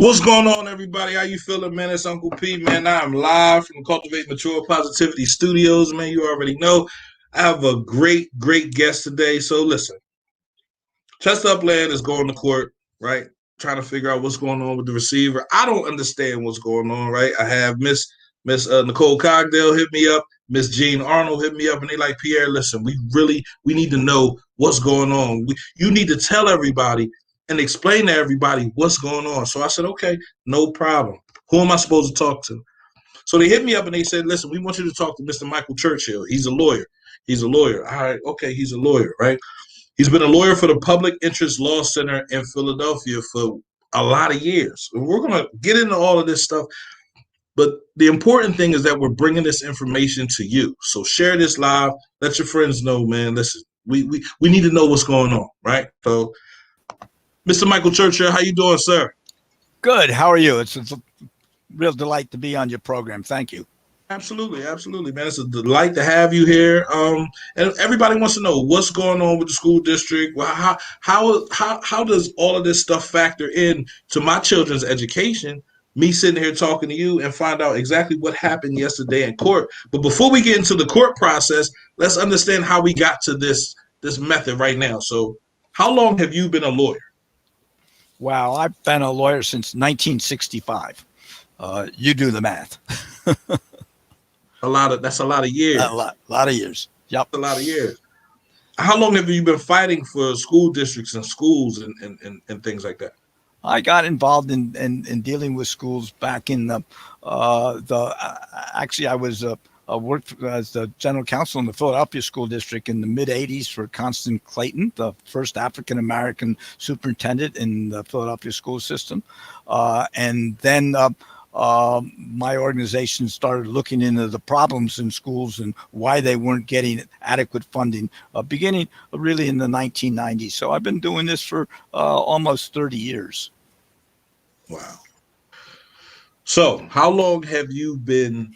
What's going on, everybody? How you feeling, man? It's Uncle P, man. I'm live from Cultivate Mature Positivity Studios, man. You already know. I have a great guest today. So listen, Chester Upland is going to court, right? Trying to figure out what's going on with the receiver. I don't understand what's going on, right? I have Miss Nicole Cogdale hit me up, Miss Jean Arnold hit me up, and they like, Pierre, listen, we need to know what's going on. You need to tell everybody and explain to everybody what's going on. So I said, okay, no problem. Who am I supposed to talk to? So they hit me up and they said, listen, we want you to talk to Mr. Michael Churchill. He's a lawyer. He's a lawyer. All right, okay, he's a lawyer, right? He's been a lawyer for the Public Interest Law Center in Philadelphia for a lot of years. And we're going to get into all of this stuff. But the important thing is that we're bringing this information to you. So share this live. Let your friends know, man. Listen, we need to know what's going on, right? So, Mr. Michael Churchill, how you doing, sir? Good. How are you? It's a real delight to be on your program. Thank you. Absolutely, man. It's a delight to have you here. And everybody wants to know what's going on with the school district. Well, how does all of this stuff factor in to my children's education? Me sitting here talking to you and find out exactly what happened yesterday in court. But before we get into the court process, let's understand how we got to this method right now. So, how long have you been a lawyer? Wow, I've been a lawyer since 1965. You do the math. That's a lot of years. A lot of years. Yep. A lot of years. How long have you been fighting for school districts and schools and things like that? I got involved in dealing with schools back in actually I was worked as the general counsel in the Philadelphia School District in the mid 80s for Constant Clayton, the first African American superintendent in the Philadelphia school system. And then my organization started looking into the problems in schools and why they weren't getting adequate funding, beginning really in the 1990s. So I've been doing this for almost 30 years. Wow. So how long have you been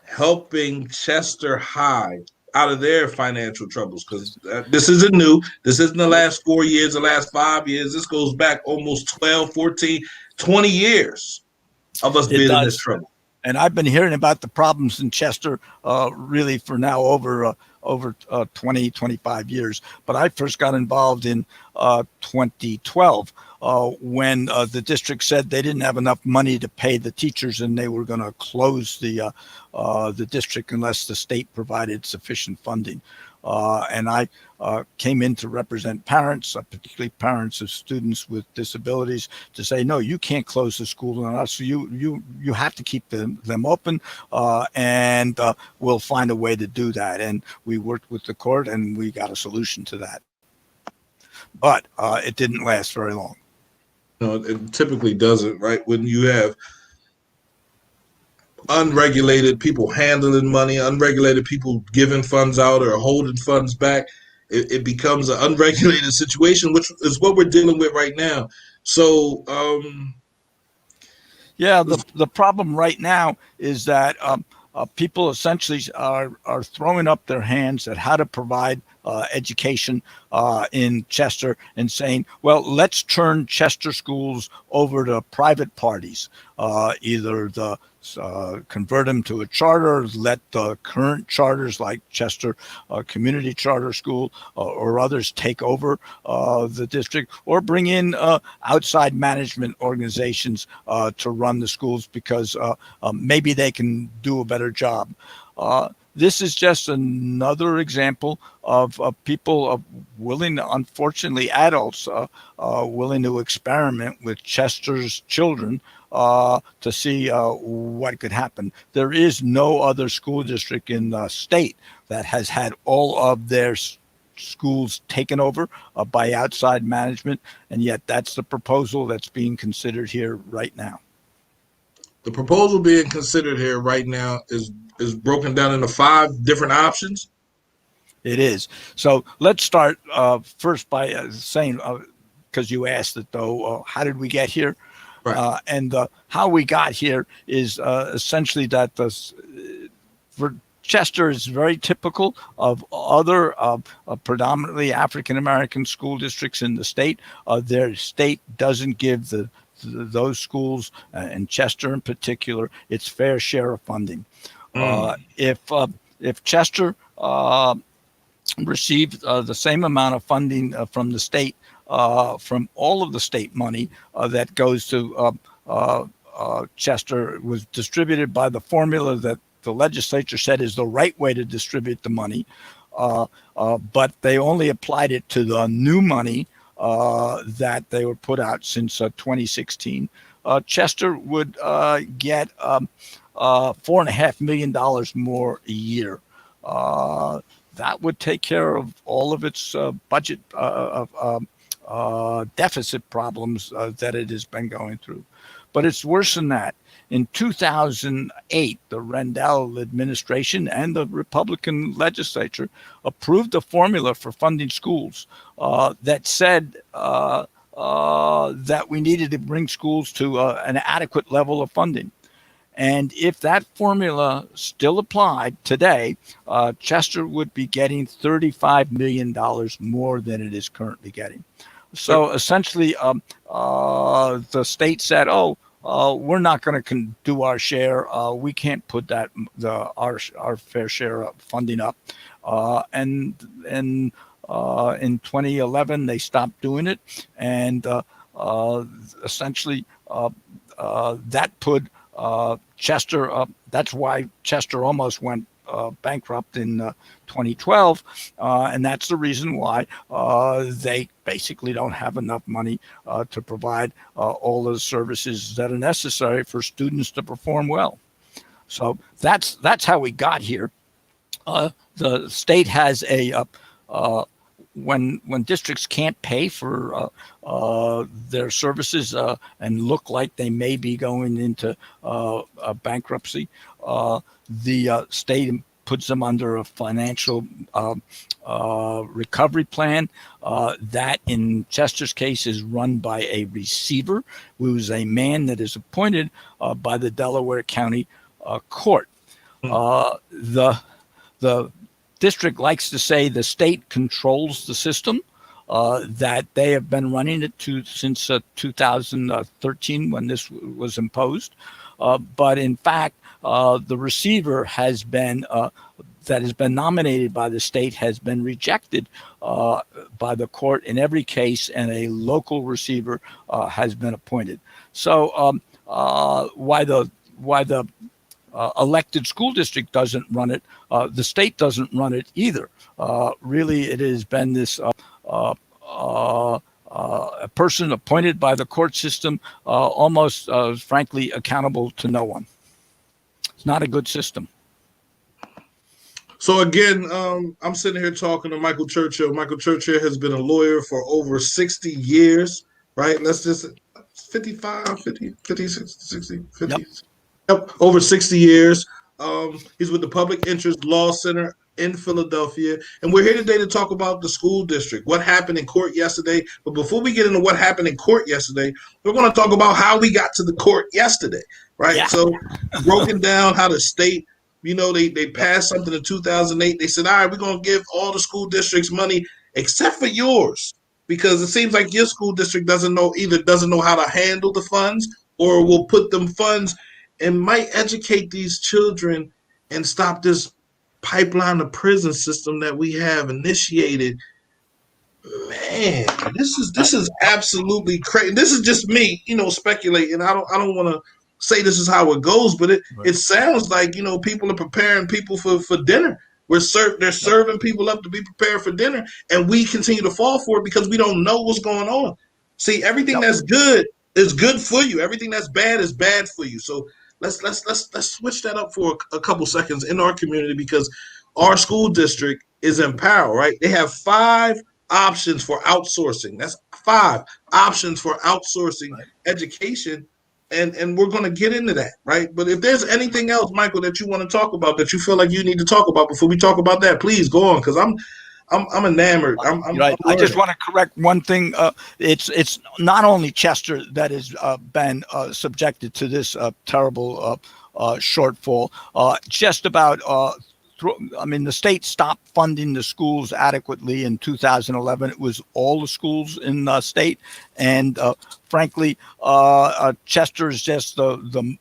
helping Chester High out of their financial troubles? Because this isn't new. This isn't the last 4 years, the last 5 years. This goes back almost 12, 14, 20 years of us being in this trouble. And I've been hearing about the problems in Chester really for now over 20, 25 years. But I first got involved in 2012 when the district said they didn't have enough money to pay the teachers and they were going to close the district unless the state provided sufficient funding. And I came in to represent parents, particularly parents of students with disabilities, to say, no, you can't close the school on us. So you have to keep them open, and we'll find a way to do that. And we worked with the court, and we got a solution to that. But it didn't last very long. No, it typically doesn't, right? When you have unregulated people handling money, unregulated people giving funds out or holding funds back, it becomes an unregulated situation, which is what we're dealing with right now. So, yeah, the problem right now is that people essentially are throwing up their hands at how to provide education in Chester and saying, well, let's turn Chester schools over to private parties, either convert them to a charter, let the current charters like Chester Community Charter School or others take over the district, or bring in outside management organizations to run the schools because maybe they can do a better job. This is just another example of people willing, unfortunately, adults willing to experiment with Chester's children to see what could happen. There is no other school district in the state that has had all of their schools taken over by outside management, and yet that's the proposal that's being considered here right now. The proposal being considered here right now is broken down into 5 different options. It is. So let's start first by saying, because you asked it though, how did we get here? Right. And how we got here is essentially that for Chester is very typical of other predominantly African-American school districts in the state. Their state doesn't give the those schools, and Chester in particular, its fair share of funding. Mm. If Chester received the same amount of funding from the state, from all of the state money that goes to Chester, was distributed by the formula that the legislature said is the right way to distribute the money, but they only applied it to the new money that they were put out since 2016. Chester would get $4.5 million more a year. That would take care of all of its budget deficit problems that it has been going through. But it's worse than that. In 2008, the Rendell administration and the Republican legislature approved a formula for funding schools that said that we needed to bring schools to an adequate level of funding. And if that formula still applied today, Chester would be getting $35 million more than it is currently getting. So essentially, the state said, "Oh, we're not going to do our share. We can't put our fair share of funding up." And in 2011, they stopped doing it, and essentially that put Chester up. That's why Chester almost went bankrupt in 2012, and that's the reason why they basically don't have enough money to provide all the services that are necessary for students to perform well. So that's how we got here. The state has when districts can't pay for their services and look like they may be going into bankruptcy, the state puts them under a financial recovery plan that in Chester's case is run by a receiver, who is a man that is appointed by the Delaware County Court. The district likes to say the state controls the system, that they have been running it since 2013 when this was imposed. But in fact, the receiver that has been nominated by the state has been rejected by the court in every case, and a local receiver has been appointed. So why the elected school district doesn't run it, the state doesn't run it either. Really, it has been this a person appointed by the court system, almost frankly accountable to no one. It's not a good system. So again, I'm sitting here talking to Michael Churchill. Michael Churchill has been a lawyer for over 60 years, right? Let's just 55, 50, 50, 60, 50. Yep, over 60 years. He's with the Public Interest Law Center in Philadelphia. And we're here today to talk about the school district, what happened in court yesterday. But before we get into what happened in court yesterday, we're going to talk about how we got to the court yesterday, right? Yeah. So broken down how the state, they passed something in 2008. They said, all right, we're going to give all the school districts money except for yours, because it seems like your school district doesn't know how to handle the funds, or will put them funds and might educate these children and stop this pipeline to prison system that we have initiated. Man, this is absolutely crazy. This is just me, speculating. I don't want to say this is how it goes, but it sounds like people are preparing people for dinner. They're serving people up to be prepared for dinner, and we continue to fall for it because we don't know what's going on. See, everything that's good is good for you. Everything that's bad is bad for you. So let's switch that up for a couple seconds in our community, because our school district is in power, right? They have 5 options for outsourcing. That's 5 options for outsourcing education. And we're going to get into that, right? But if there's anything else, Michael, that you want to talk about, that you feel like you need to talk about before we talk about that, please go on, because I'm enamored. I'm right. I just want to correct one thing. It's not only Chester that has been subjected to this terrible shortfall. Just about the state stopped funding the schools adequately in 2011. It was all the schools in the state, and frankly, Chester is just the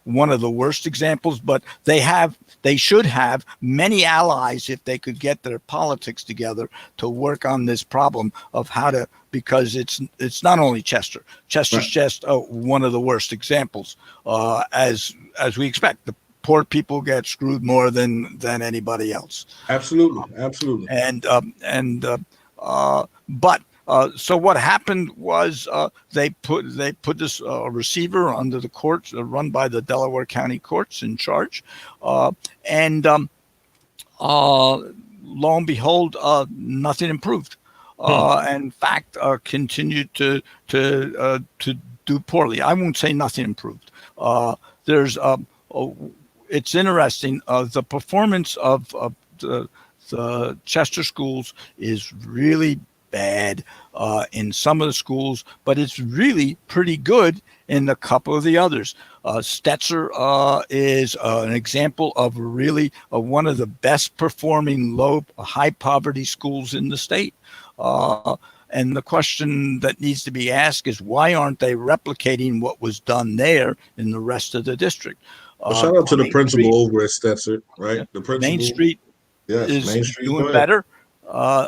one of the worst examples. But they should have many allies if they could get their politics together to work on this problem of how to, because it's not only Chester. Chester's Right. just one of the worst examples, as we expect. The poor people get screwed more than anybody else. Absolutely. Absolutely. But so what happened was they put this receiver under the courts, run by the Delaware County courts, in charge, and lo and behold, nothing improved. In fact, continued to do poorly. I won't say nothing improved. There's it's interesting. The performance of the Chester schools is really bad in some of the schools, but it's really pretty good in a couple of the others. Stetzer is an example of really one of the best performing high poverty schools in the state. And the question that needs to be asked is, why aren't they replicating what was done there in the rest of the district? Well, shout out to the Main Street, principal over at Stetzer, right? yeah, The Main principal. Street Yes, is Main Street. Go doing ahead. better.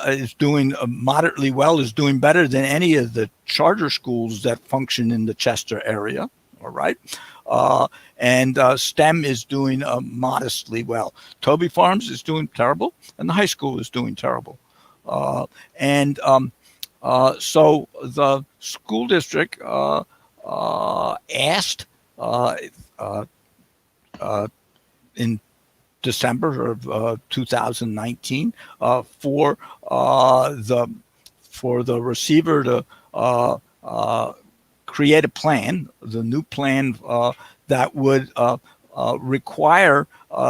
Is doing moderately well. Is doing better than any of the charter schools that function in the Chester area. All right, and STEM is doing modestly well. Toby Farms is doing terrible, and the high school is doing terrible. And So the school district asked in December of 2019 for the receiver to create a plan, the new plan that would require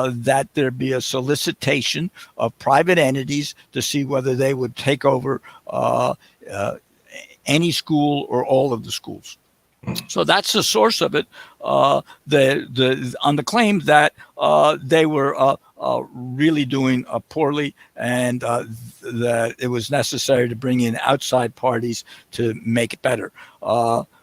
that there be a solicitation of private entities to see whether they would take over any school or all of the schools. So that's the source of it. On the claim that they were really doing poorly, and that it was necessary to bring in outside parties to make it better.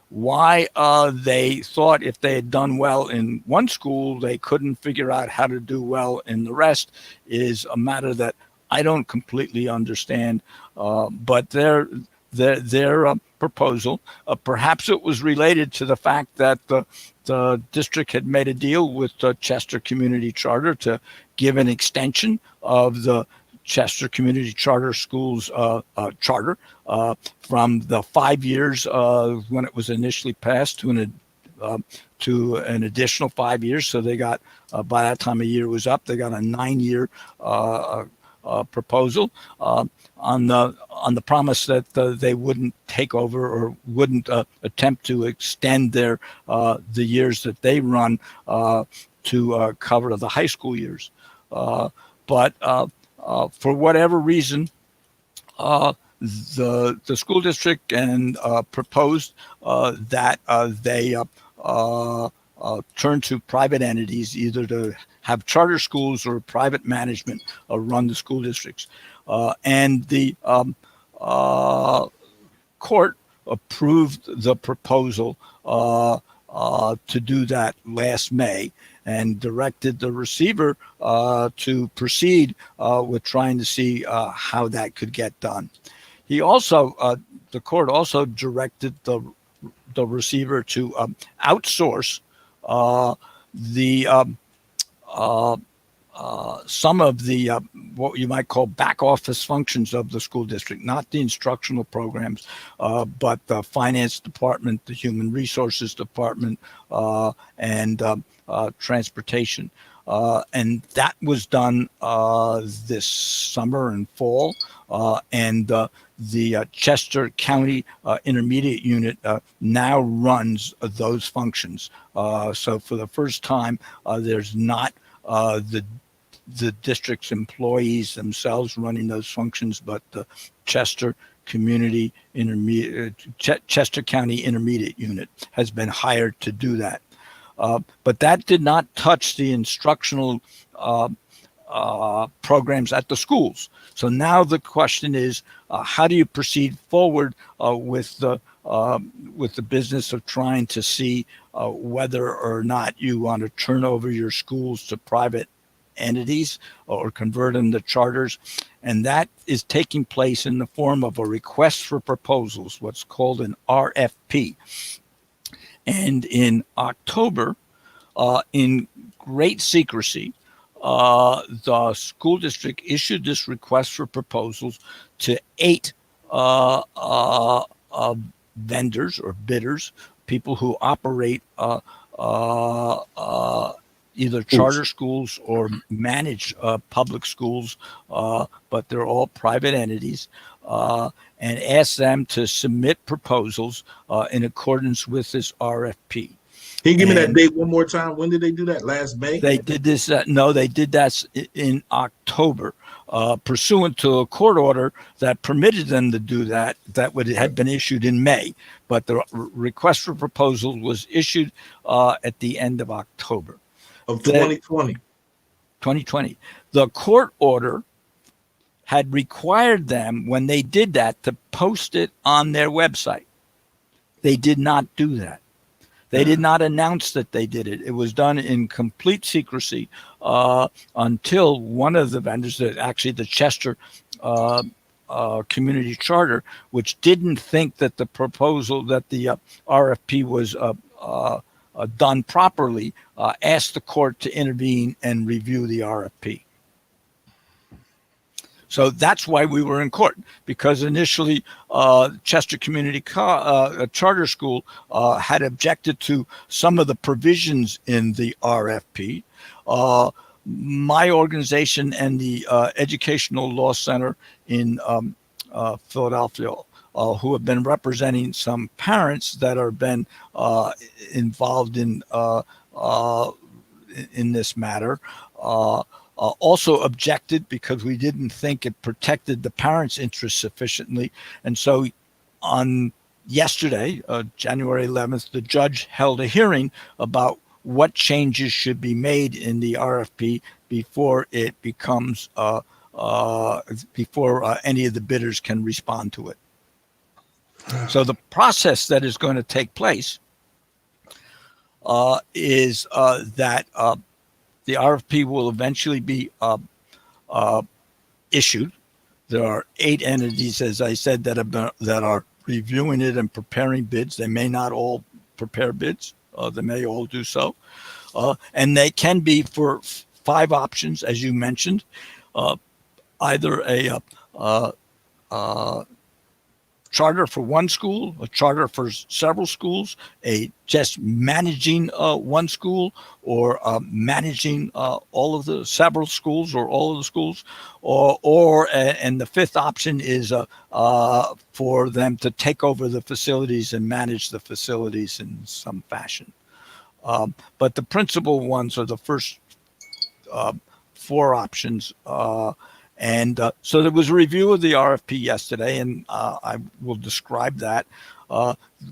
Why they thought if they had done well in one school, they couldn't figure out how to do well in the rest is a matter that I don't completely understand. But their proposal, perhaps it was related to the fact that the district had made a deal with the Chester Community Charter to give an extension of the Chester Community Charter Schools charter from the 5 years when it was initially passed to an additional 5 years. So they got, by that time a year was up, they got a 9-year proposal on the promise that they wouldn't take over or wouldn't attempt to extend the years that they run to cover the high school years. But for whatever reason, the school district and proposed that they turn to private entities, either to have charter schools or private management run the school districts. And the court approved the proposal to do that last May, and directed the receiver to proceed with trying to see how that could get done. He also, the court also directed the receiver to outsource some of the what you might call back office functions of the school district, not the instructional programs, but the finance department, the human resources department, and transportation. And that was done this summer and fall. And the Chester County Intermediate Unit now runs those functions. So for the first time, there's not the district's employees themselves running those functions, but the Chester County Intermediate Unit has been hired to do that. But that did not touch the instructional programs at the schools. So now the question is, how do you proceed forward with the business of trying to see whether or not you want to turn over your schools to private entities or convert them to charters? And that is taking place in the form of a request for proposals, what's called an RFP. And in October, in great secrecy, the school district issued this request for proposals to 8 uh, uh, uh, vendors or bidders, people who operate uh, uh, either charter schools or manage public schools, but they're all private entities, and ask them to submit proposals in accordance with this RFP. Can you give me that And date one more time? When did they do that? Last May? they did this. No, they did that in October, pursuant to a court order that permitted them to do that. That had been issued in May, but the request for proposal was issued at the end of October Of 2020. 2020. The court order had required them, when they did that, to post it on their website. They did not do that. They did not announce that they did it. It was done in complete secrecy until one of the vendors, actually the Chester Community Charter, which didn't think that the proposal, that the RFP was done properly, asked the court to intervene and review the RFP. So that's why we were in court, because initially Chester Community Charter School had objected to some of the provisions in the RFP. My organization and the Educational Law Center in Philadelphia, who have been representing some parents that have been involved in this matter, also objected because we didn't think it protected the parents' interests sufficiently. And so on yesterday, January 11th, the judge held a hearing about what changes should be made in the RFP before it becomes, before any of the bidders can respond to it. So the process that is going to take place is that the RFP will eventually be issued. There are 8 entities, as I said, that are reviewing it and preparing bids. They may not all prepare bids. They may all do so. And they can be for 5 options, as you mentioned, either a charter for one school, a charter for several schools, a just managing one school, or managing all of the several schools or all of the schools, and the 5th option is for them to take over the facilities and manage the facilities in some fashion. But the principal ones are the first 4 options. And so there was a review of the RFP yesterday, and I will describe that.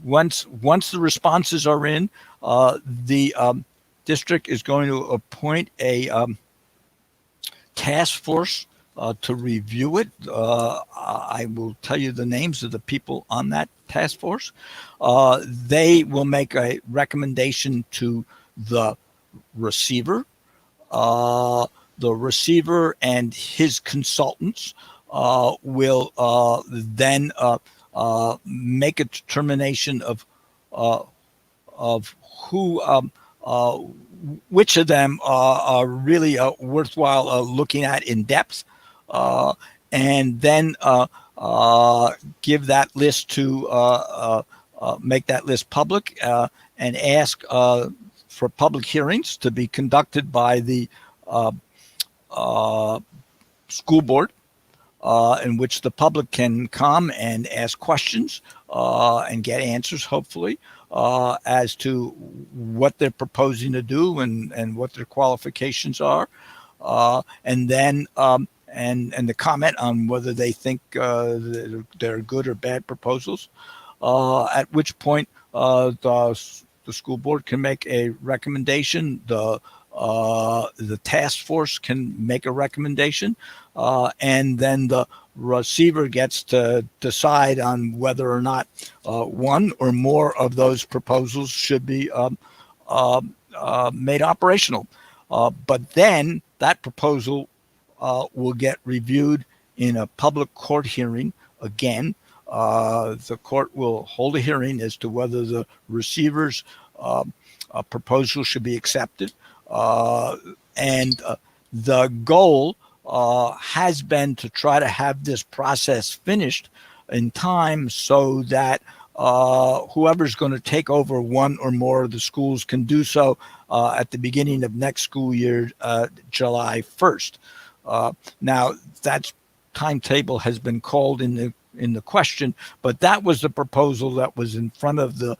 Once the responses are in, the district is going to appoint a task force to review it. I will tell you the names of the people on that task force. They will make a recommendation to the receiver. The receiver and his consultants will then make a determination of who, which of them are really worthwhile looking at in depth, and then give that list to make that list public and ask for public hearings to be conducted by the school board, in which the public can come and ask questions and get answers, hopefully, as to what they're proposing to do and what their qualifications are, and then and the comment on whether they think they're good or bad proposals. At which point the school board can make a recommendation. The The task force can make a recommendation, and then the receiver gets to decide on whether or not one or more of those proposals should be made operational. But then that proposal will get reviewed in a public court hearing again. The court will hold a hearing as to whether the receiver's proposal should be accepted. And the goal has been to try to have this process finished in time so that whoever's going to take over one or more of the schools can do so at the beginning of next school year, July 1st. Now, that timetable has been called in the question, but that was the proposal that was in front of the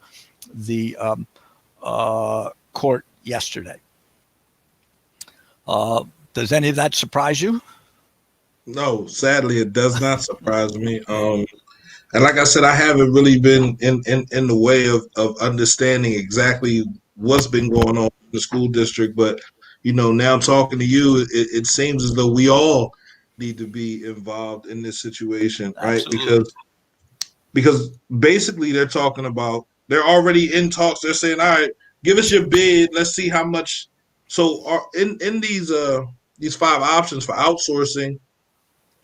court yesterday. Does any of that surprise you? No, sadly, it does not surprise me. And like I said, I haven't really been in the way of understanding exactly what's been going on in the school district. But, now talking to you, it seems as though we all need to be involved in this situation, right? Absolutely. Because basically they're already in talks. They're saying, all right, give us your bid. Let's see how much. So in these five options for outsourcing,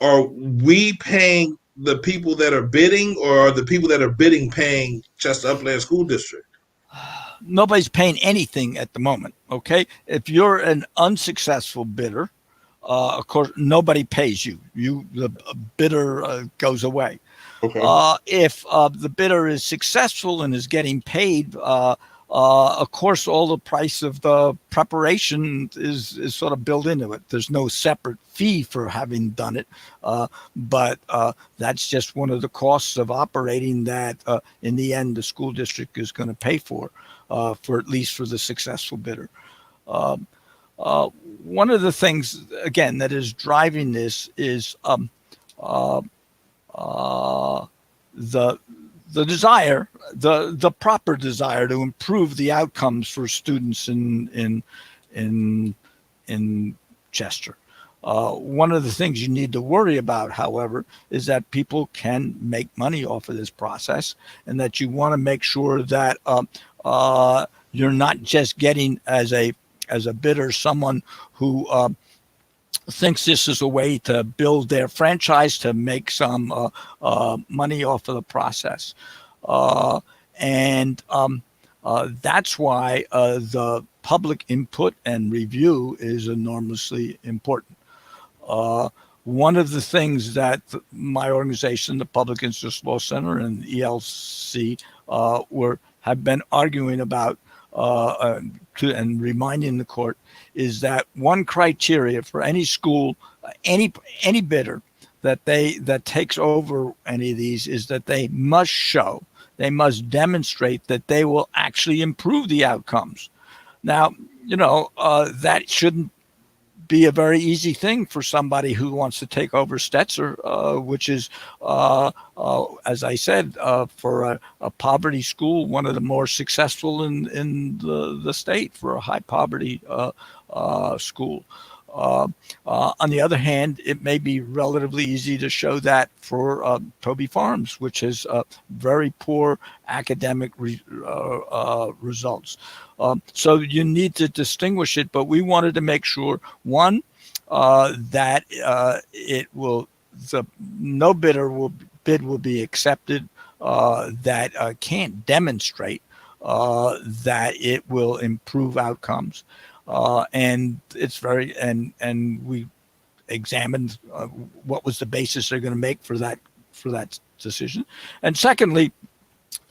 are we paying the people that are bidding, or are the people that are bidding paying Chester Upland School District? Nobody's paying anything at the moment. Okay, if you're an unsuccessful bidder, of course, nobody pays you. The bidder goes away. Okay. If the bidder is successful and is getting paid, of course, all the price of the preparation is sort of built into it. There's no separate fee for having done it, but that's just one of the costs of operating that in the end the school district is going to pay for at least for the successful bidder. One of the things, again, that is driving this is uh, the desire, the proper desire to improve the outcomes for students in Chester. One of the things you need to worry about, however, is that people can make money off of this process, and that you want to make sure that you're not just getting as a bidder someone who thinks this is a way to build their franchise to make some money off of the process. And that's why the public input and review is enormously important. One of the things that my organization, the Public Interest Law Center and ELC, have been arguing about and reminding the court is that one criteria for any school, any bidder that takes over any of these is that they must demonstrate that they will actually improve the outcomes. Now, that shouldn't be a very easy thing for somebody who wants to take over Stetzer, which is, as I said, for a poverty school, one of the more successful in the state for a high poverty school. On the other hand, it may be relatively easy to show that for Toby Farms, which has very poor academic results. So you need to distinguish it, but we wanted to make sure, one, that no bid will be accepted that can't demonstrate that it will improve outcomes. And it's and we examined what was the basis they're going to make for that decision. And secondly,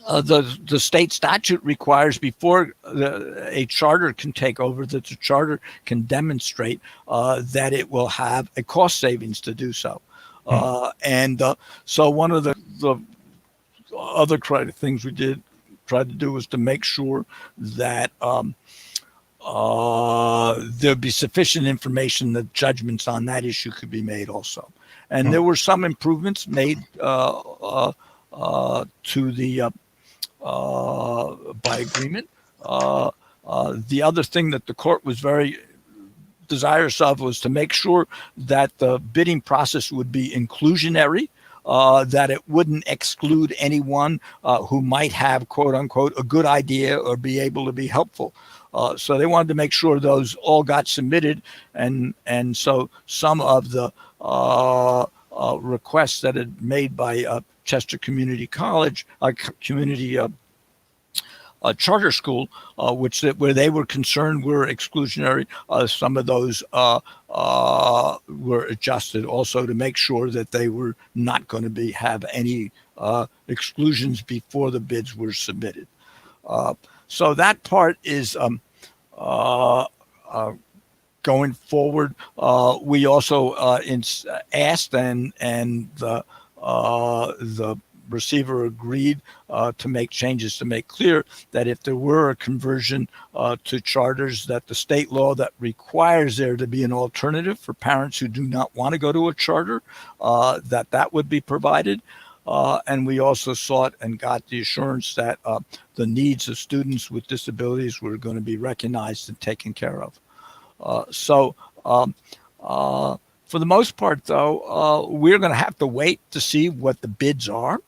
the state statute requires before a charter can take over that the charter can demonstrate that it will have a cost savings to do so. And so one of the other things we tried to do was to make sure that there'd be sufficient information that judgments on that issue could be made also. And there were some improvements made to the by agreement. The other thing that the court was very desirous of was to make sure that the bidding process would be inclusionary, that it wouldn't exclude anyone who might have, quote unquote, a good idea or be able to be helpful. So they wanted to make sure those all got submitted, and so some of the requests that had made by Chester Community College, community charter school, where they were concerned were exclusionary. Some of those were adjusted also to make sure that they were not going to have any exclusions before the bids were submitted. So that part is going forward. We also asked, and the receiver agreed to make changes to make clear that if there were a conversion to charters, that the state law that requires there to be an alternative for parents who do not want to go to a charter, that would be provided. And we also sought and got the assurance that the needs of students with disabilities were going to be recognized and taken care of. For the most part, though, we're going to have to wait to see what the bids are.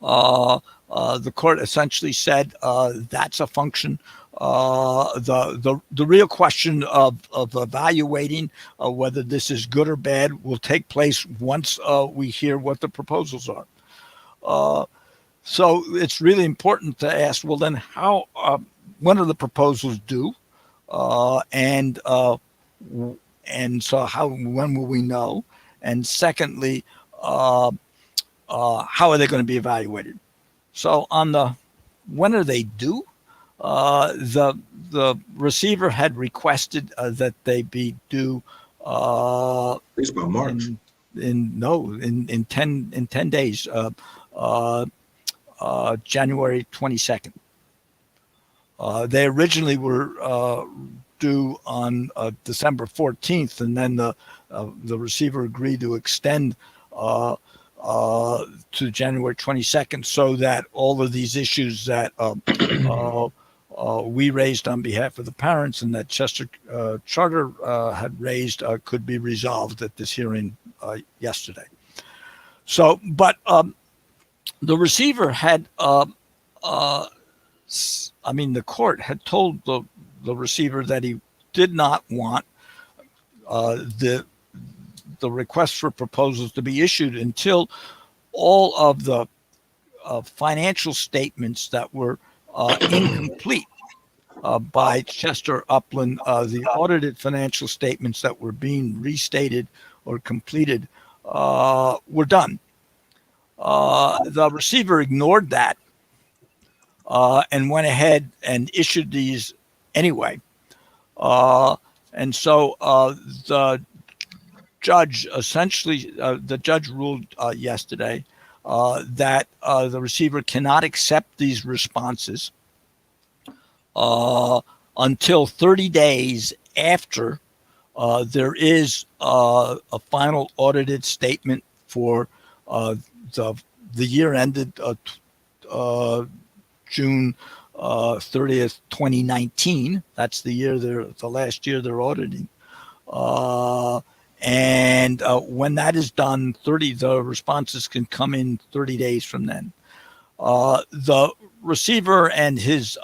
The court essentially said that's a function. The real question of evaluating whether this is good or bad will take place once we hear what the proposals are. So it's really important to ask, well, then when are the proposals due? And so when will we know? And secondly, how are they going to be evaluated? So when are they due? The receiver had requested that they be due It's about March. in 10 days, January 22nd. They originally were due on December 14th, and then the receiver agreed to extend to January 22nd, so that all of these issues that we raised on behalf of the parents and that Chester Charter had raised could be resolved at this hearing yesterday. So, but the receiver had, the court had told the receiver that he did not want the request for proposals to be issued until all of the financial statements that were incomplete by Chester Upland, the audited financial statements that were being restated or completed, were done. The receiver ignored that and went ahead and issued these anyway. And so the judge ruled yesterday that the receiver cannot accept these responses until 30 days after there is a final audited statement for the year ended June 30th, 2019. That's the last year they're auditing. And when that is done, the responses can come in 30 days from then. The receiver and his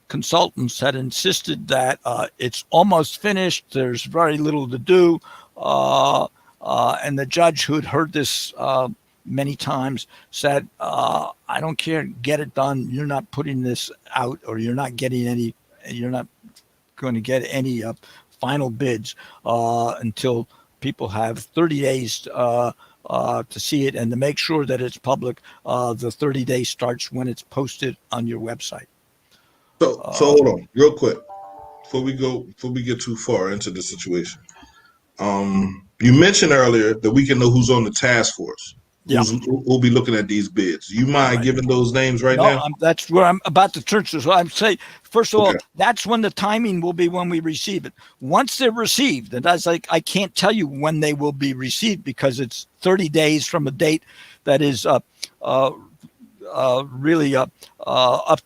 consultants had insisted that it's almost finished. There's very little to do. And the judge, who had heard this many times, said, I don't care, get it done. You're not putting this out, or you're not going to get any final bids until people have 30 days to see it, and to make sure that it's public. The 30 days starts when it's posted on your website. So hold on real quick before we get too far into the situation. You mentioned earlier that we can know who's on the task force. Yeah. Who'll be looking at these bids. You mind giving those names now? That's where I'm about to turn to. So I'm saying, first of all, that's when the timing will be, when we receive it. Once they're received, and that's like, I can't tell you when they will be received, because it's 30 days from a date that is really up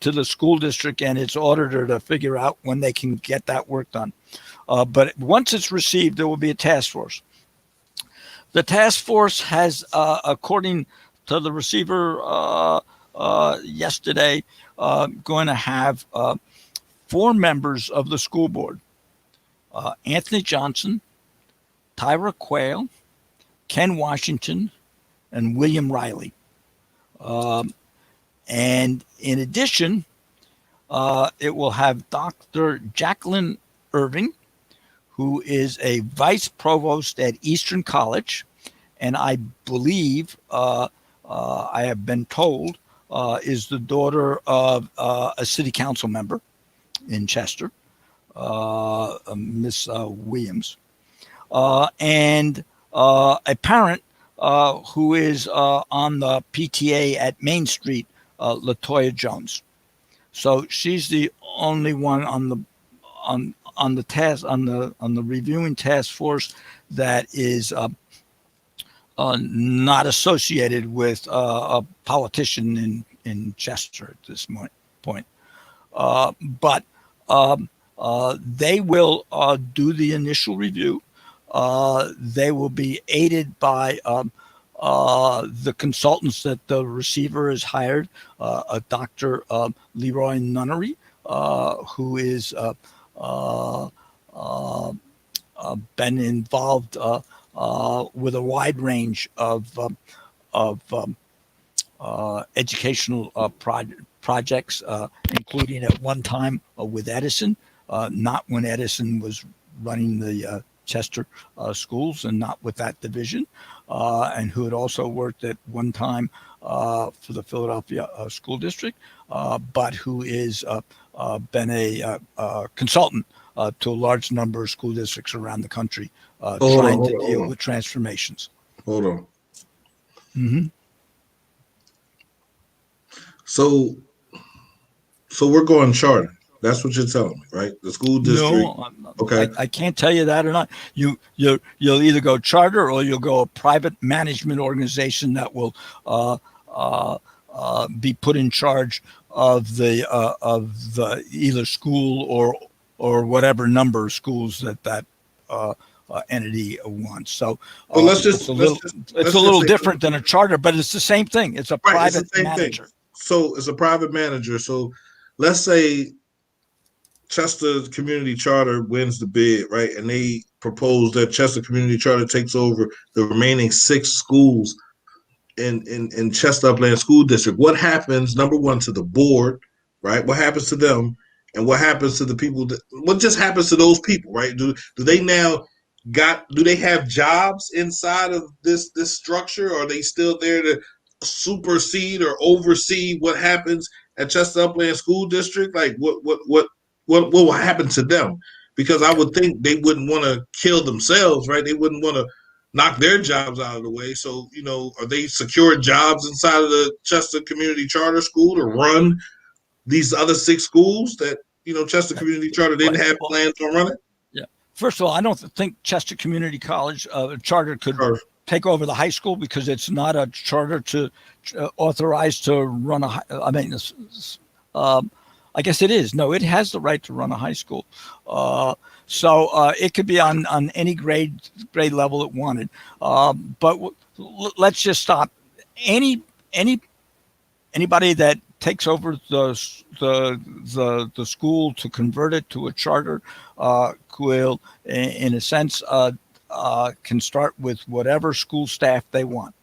to the school district and its auditor to figure out when they can get that work done. But once it's received, there will be a task force. The task force has, according to the receiver yesterday, going to have 4 members of the school board: Anthony Johnson, Tyra Quayle, Ken Washington, and William Riley. And in addition, it will have Dr. Jacqueline Irving, who is a vice provost at Eastern College, and I believe, I have been told, is the daughter of a city council member in Chester, Miss Williams, and a parent who is on the PTA at Main Street, Latoya Jones. So she's the only one on the task on the reviewing task force that is not associated with a politician in Chester at this point. But they will do the initial review. They will be aided by the consultants that the receiver has hired, Dr. Leroy Nunnery, who is been involved with a wide range of educational projects, including at one time with Edison, not when Edison was running the Chester schools and not with that division, and who had also worked at one time for the Philadelphia School District, but who is been a consultant to a large number of school districts around the country, trying to deal with transformations. Hold on. Mm-hmm. So we're going charter. That's what you're telling me, right? The school district. No, okay. I can't tell you that or not. You'll either go charter or you'll go a private management organization that will be put in charge of the either school or whatever number of schools that entity wants. So it's a little different than a charter, but it's the same thing. It's a private manager. So it's a private manager. So let's say Chester Community Charter wins the bid, right? And they propose that Chester Community Charter takes over the remaining 6 schools in Chester Upland School District. What happens, number one, to the board, right? What happens to them? And what happens to the people what just happens to those people, right? Do they now do they have jobs inside of this structure? Or are they still there to supersede or oversee what happens at Chester Upland School District? Like what will happen to them? Because I would think they wouldn't want to kill themselves, right? They wouldn't want to knock their jobs out of the way. So, are they secure jobs inside of the Chester Community Charter School to run these other 6 schools that, Chester Community Charter didn't have plans on running? Yeah. First of all, I don't think Chester Community College Charter could take over the high school because it's not a charter to authorized to run I guess it is. No, it has the right to run a high school. So it could be on any grade level it wanted. But let's just stop. Anybody that takes over the school to convert it to a charter will, in a sense, can start with whatever school staff they want,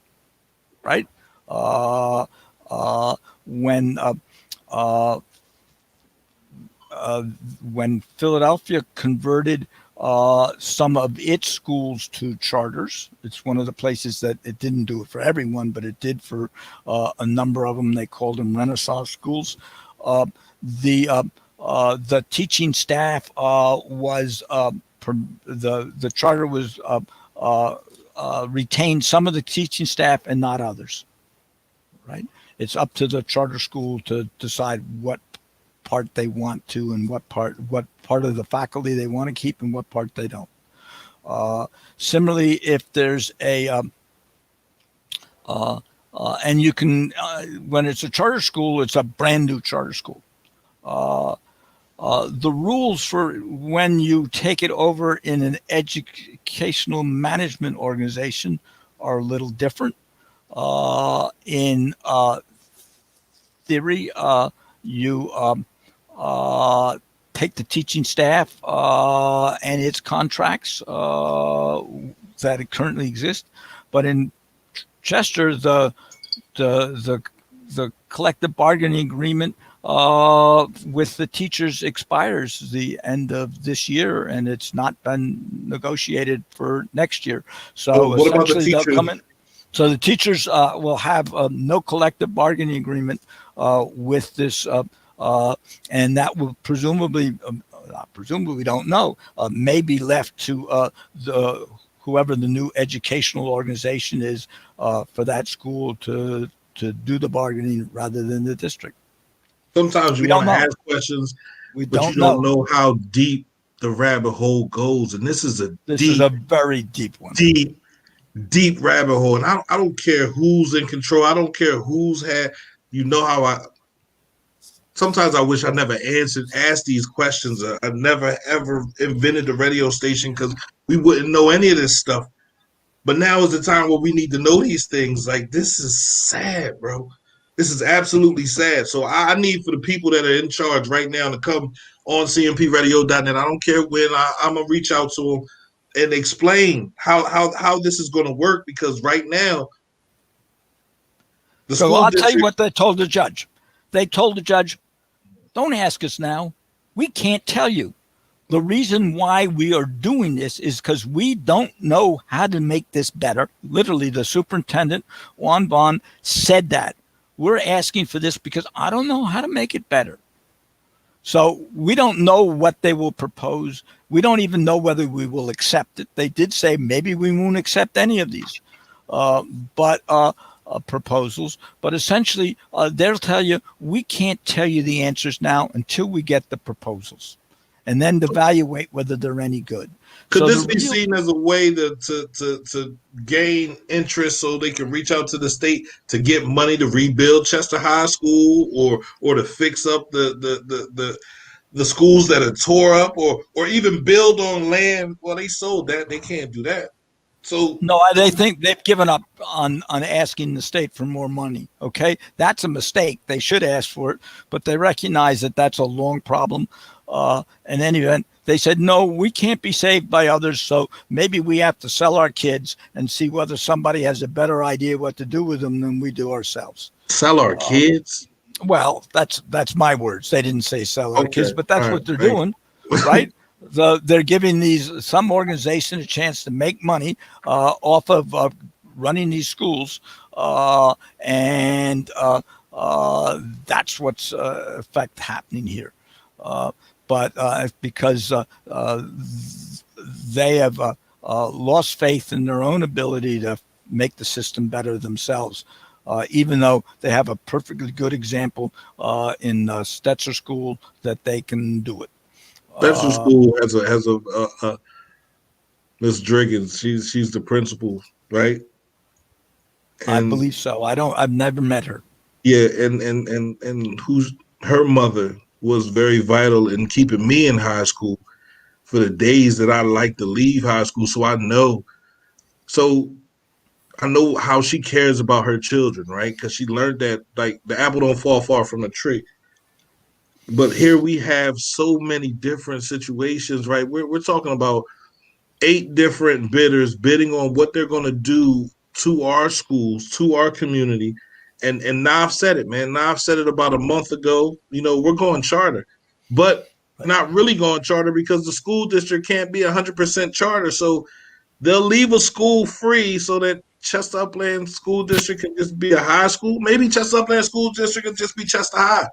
right? When Philadelphia converted some of its schools to charters, it's one of the places that it didn't do it for everyone, but it did for a number of them. They called them Renaissance schools. The teaching staff was the charter was retained some of the teaching staff and not others. Right? It's up to the charter school to decide what part they want to and what part of the faculty they want to keep and what part they don't. Similarly, if there's a And you can, when it's a charter school, it's a brand new charter school. Uh, the rules for when you take it over in an educational management organization are a little different. In theory, you uh, take the teaching staff and its contracts that currently exist, but in Chester, the the collective bargaining agreement with the teachers expires the end of this year, and it's not been negotiated for next year. So So what about the essentially, they'll teachers? come in. So the teachers will have no collective bargaining agreement with this, and that will presumably, not presumably, we don't know, may be left to the whoever the new educational organization is for that school to do the bargaining rather than the district. Sometimes you We want don't to know. ask questions, We but you don't don't know. know how deep the rabbit hole goes. And this is a This is deep, a very deep one. deep, deep rabbit hole. And I don't care who's in control. I don't care who's had, you know how I, sometimes I wish I never asked these questions. I never ever invented the radio station because we wouldn't know any of this stuff. But now is the time where we need to know these things. Like, this is sad, bro. This is absolutely sad. So I need for the people that are in charge right now to come on cmpradio.net. I don't care when. I'm gonna reach out to them and explain how this is going to work, because right now the So school I'll tell you district. what they told the judge. They told the judge, don't ask us now. We can't tell you. The reason why we are doing this is because we don't know how to make this better. Literally, the superintendent, Juan Bond, said that. We're asking for this because I don't know how to make it better. So we don't know what they will propose. We don't even know whether we will accept it. They did say maybe we won't accept any of these, but proposals. But essentially, they'll tell you we can't tell you the answers now until we get the proposals, and then evaluate whether they're any good. Could So the this be real seen as a way to gain interest so they can reach out to the state to get money to rebuild Chester High School, or to fix up the schools that are tore up, or even build on land? Well, they sold that. They can't do that. So No, they think they've given up on asking the state for more money. Okay, that's a mistake. They should ask for it, but they recognize that that's a long problem. In any event, they said no, we can't be saved by others. So maybe we have to sell our kids and see whether somebody has a better idea what to do with them than we do ourselves. sell our Uh, kids? well, that's my words. They didn't say sell our Okay, kids, but all that's right, what they're thank doing, you. right? They're giving these some organization a chance to make money off of running these schools, and that's what's effect happening here. Uh, but because they have lost faith in their own ability to make the system better themselves. Even though they have a perfectly good example in Stetzer School that they can do it. Spencer Uh, School has a Miss Driggins. She's the principal, right? I And believe so. I don't. I've never met her. yeah, and who's her mother was very vital in keeping me in high school for the days that I like to leave high school. So I know how she cares about her children, right? Because she learned that, like, the apple don't fall far from the tree. But here we have so many different situations, right? We're talking about 8 different bidders bidding on what they're going to do to our schools, to our community. And Nav said it, man. Nav said it about a month ago. We're going charter, but not really going charter because the school district can't be 100% charter. So they'll leave a school free so that Chester Upland School District can just be a high school. Maybe Chester Upland School District can just be Chester High,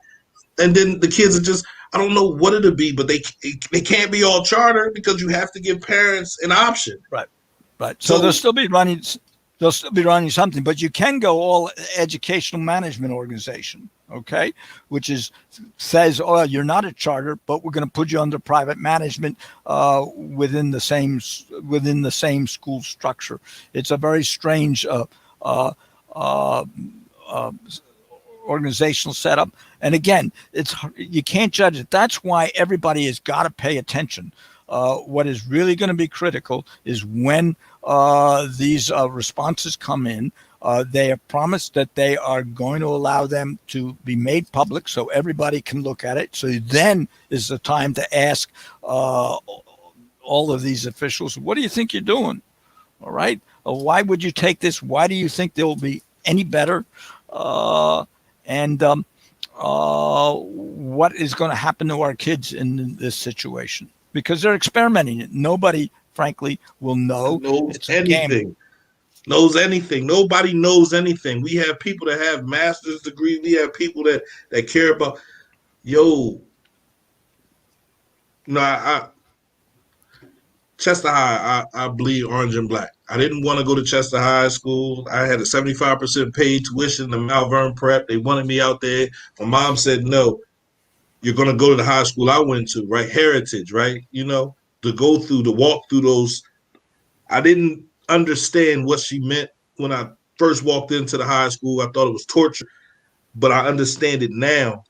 and then the kids are just, I don't know what it'll be, but they can't be all charter because you have to give parents an option. Right. Right. So they'll So still be running. They'll still be running something, but you can go all educational management organization. Okay, which is says, oh, you're not a charter, but we're going to put you under private management within the same school structure. It's a very strange uh, uh, organizational setup. And again, you can't judge it. That's why everybody has got to pay attention. What is really going to be critical is when these responses come in. They have promised that they are going to allow them to be made public so everybody can look at it. So then is the time to ask all of these officials, what do you think you're doing? All right. Why would you take this? Why do you think they'll be any better? And what is going to happen to our kids in this situation? Because they're experimenting it. Nobody, frankly, will know. Knows It's a game. anything. Knows anything. Nobody knows anything. We have people that have master's degree. We have people that care about. Yo, no, Chester High, I bleed orange and black. I didn't want to go to Chester High School. I had a 75% paid tuition to Malvern Prep. They wanted me out there. My mom said, no, you're going to go to the high school I went to, right? Heritage, right? To walk through those. I didn't understand what she meant when I first walked into the high school. I thought it was torture, but I understand it now.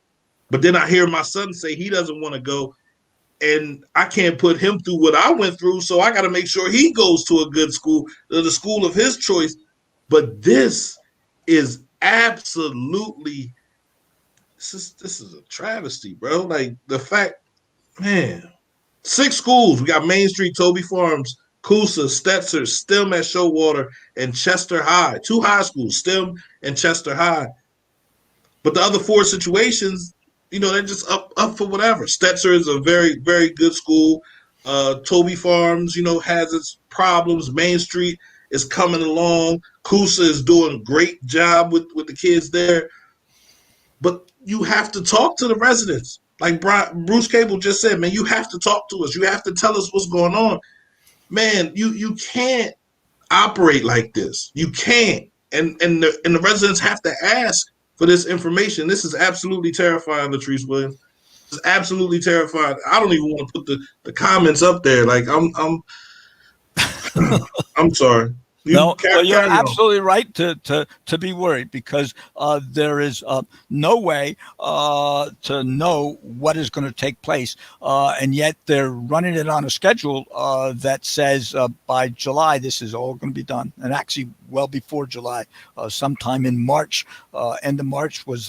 But then I hear my son say he doesn't want to go, and I can't put him through what I went through, so I got to make sure he goes to a good school, the school of his choice. But this is absolutely this is a travesty, bro. Like the fact, man, 6 schools. We got Main Street, Toby Farms, Coosa, Stetzer, STEM at Showwater, and Chester High. 2 high schools, STEM and Chester High. But the other 4 situations, they're just up for whatever. Stetzer is a very, very good school. Toby Farms, has its problems. Main Street is coming along. Coosa is doing a great job with the kids there. But you have to talk to the residents. Like Bruce Cable just said, man, you have to talk to us. You have to tell us what's going on. Man, you can't operate like this. You can't. And the residents have to ask for this information. This is absolutely terrifying, Latrice Williams. It's absolutely terrifying. I don't even want to put the comments up there. Like I'm sorry. No, well, you're Carry on. absolutely right to be worried because there is no way to know what is going to take place, and yet they're running it on a schedule that says by July this is all going to be done, and actually well before July, sometime in March, end of March was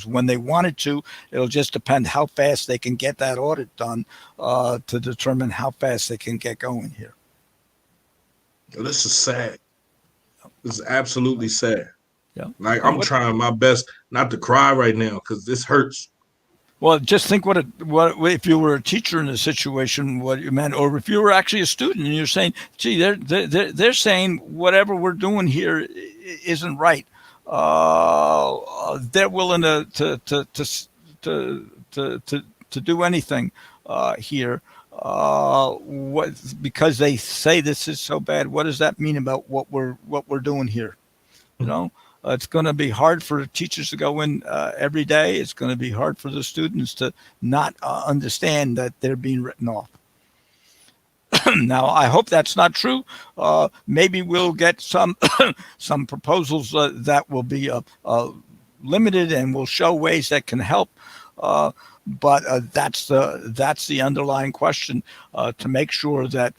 when they wanted to. It'll just depend how fast they can get that audit done to determine how fast they can get going here. This is sad. This is absolutely sad. Yeah. Like I'm trying my best not to cry right now because this hurts. Well, just think what if you were a teacher in this situation, what you meant, or if you were actually a student and you're saying, "Gee, they're saying whatever we're doing here isn't right." They're willing to do anything here. Because they say this is so bad. What does that mean about what we're doing here? It's going to be hard for teachers to go in every day. It's going to be hard for the students to not understand that they're being written off. Now, I hope that's not true. Maybe we'll get some some proposals that will be limited and will show ways that can help. But that's the underlying question to make sure that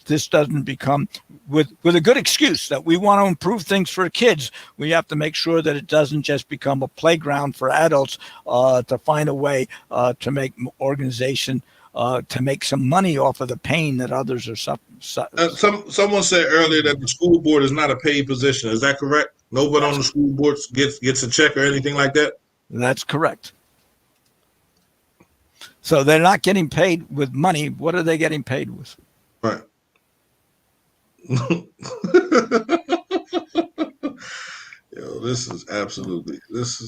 this doesn't become with a good excuse that we want to improve things for kids. We have to make sure that it doesn't just become a playground for adults to find a way to make organization to make some money off of the pain that others are suffering. Someone said earlier that the school board is not a paid position. Is that correct? Nobody on the school board gets a check or anything like that? That's correct. So they're not getting paid with money. What are they getting paid with? Right. Yo, this is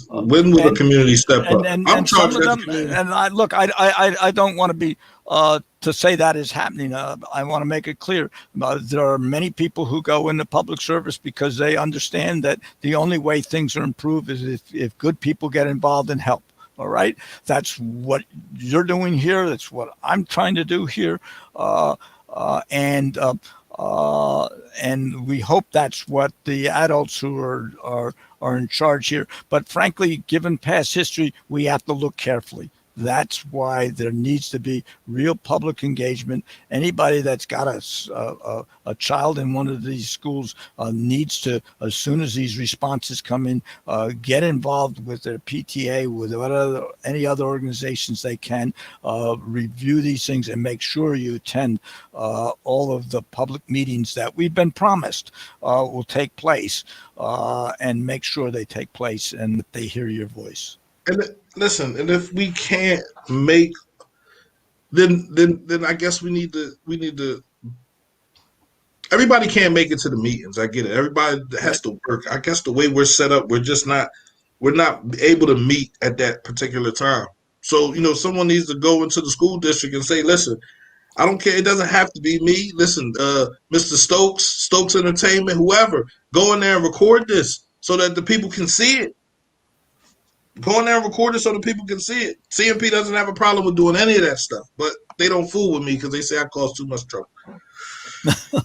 when will the community step up? I'm charged with them. And I don't want to be to say that is happening. I want to make it clear. There are many people who go into public service because they understand that the only way things are improved is if good people get involved and help. All right. That's what you're doing here. That's what I'm trying to do here. uh, and we hope that's what the adults who are in charge here. But frankly, given past history, we have to look carefully. That's why there needs to be real public engagement. Anybody that's got a child in one of these schools needs to, as soon as these responses come in, get involved with their PTA, with any other organizations they can, review these things and make sure you attend all of the public meetings that we've been promised will take place, and make sure they take place and that they hear your voice. And listen, and if we can't make, then I guess we need to. Everybody can't make it to the meetings. I get it. Everybody has Right. to work. I guess the way we're set up, we're not able to meet at that particular time. So someone needs to go into the school district and say, listen, I don't care. It doesn't have to be me. Listen, Mr. Stokes Entertainment, whoever, go in there and record this so that the people can see it. Go in there and record it so the people can see it. CMP doesn't have a problem with doing any of that stuff, but they don't fool with me because they say I cause too much trouble. So,